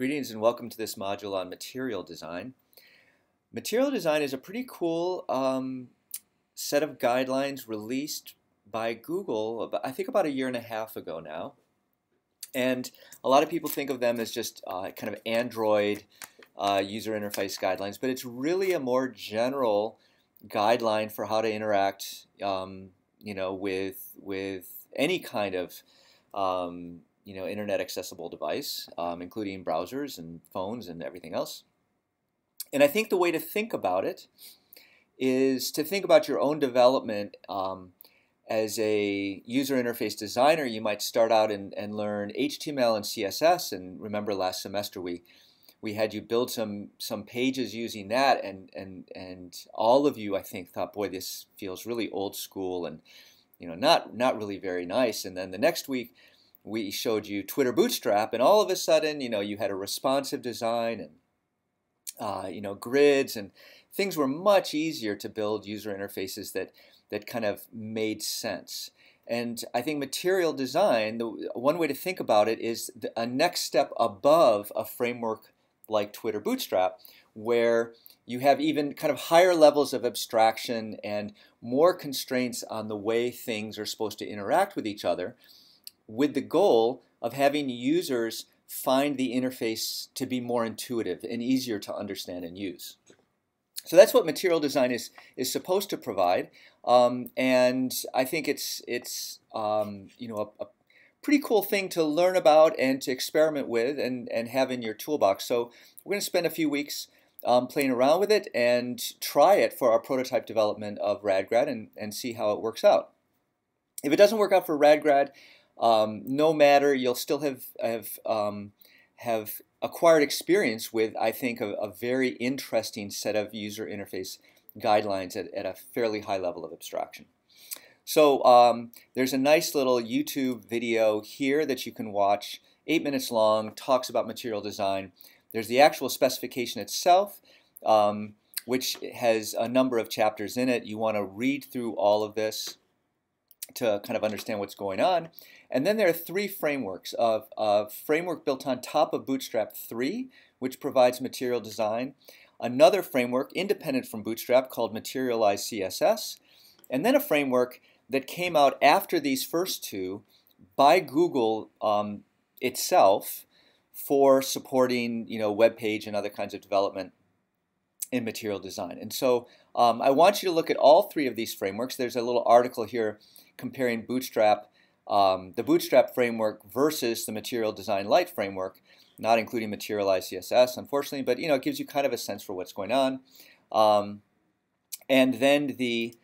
Greetings and welcome to this module on material design. Material design is a pretty cool set of guidelines released by Google, I think about a year and a half ago now. And a lot of people think of them as just kind of Android user interface guidelines, but it's really a more general guideline for how to interact with any kind of internet accessible device, including browsers and phones and everything else. And I think the way to think about it is to think about your own development. As a user interface designer, you might start out and learn HTML and CSS. And remember last semester we had you build some pages using that, and all of you, I think, thought, boy, this feels really old school and not really very nice. And then the next week we showed you Twitter Bootstrap, and all of a sudden, you had a responsive design and grids, and things were much easier to build user interfaces that kind of made sense. And I think material design, one way to think about it is a next step above a framework like Twitter Bootstrap, where you have even kind of higher levels of abstraction and more constraints on the way things are supposed to interact with each other, with the goal of having users find the interface to be more intuitive and easier to understand and use. So that's what material design is supposed to provide, and I think it's a pretty cool thing to learn about and to experiment with and have in your toolbox. So we're going to spend a few weeks playing around with it and try it for our prototype development of RadGrad and see how it works out. If it doesn't work out for RadGrad, no matter, you'll still have acquired experience with, I think, a very interesting set of user interface guidelines at a fairly high level of abstraction. So there's a nice little YouTube video here that you can watch, 8 minutes long, talks about material design. There's the actual specification itself, which has a number of chapters in it. You want to read through all of this to kind of understand what's going on. And then there are 3 frameworks: of a framework built on top of Bootstrap 3, which provides material design; another framework independent from Bootstrap called Materialize CSS; and then a framework that came out after these first 2 by Google itself for supporting web page and other kinds of development in material design. And so I want you to look at all 3 of these frameworks. There's a little article here comparing Bootstrap, the Bootstrap framework versus the Material Design Lite framework, not including Materialize CSS, unfortunately, but it gives you kind of a sense for what's going on. And then the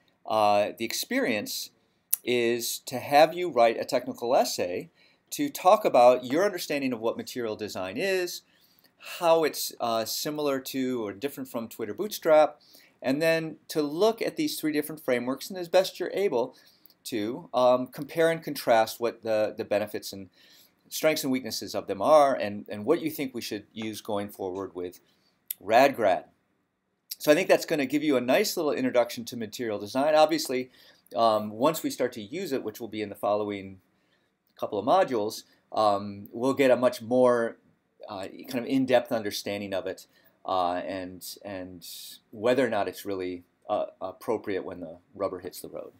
experience is to have you write a technical essay to talk about your understanding of what material design is, how it's similar to or different from Twitter Bootstrap, and then to look at these 3 different frameworks and, as best you're able to, compare and contrast what the benefits and strengths and weaknesses of them are, and what you think we should use going forward with RadGrad. So I think that's going to give you a nice little introduction to material design. Obviously, once we start to use it, which will be in the following couple of modules, we'll get a much more kind of in-depth understanding of it, and whether or not it's really appropriate when the rubber hits the road.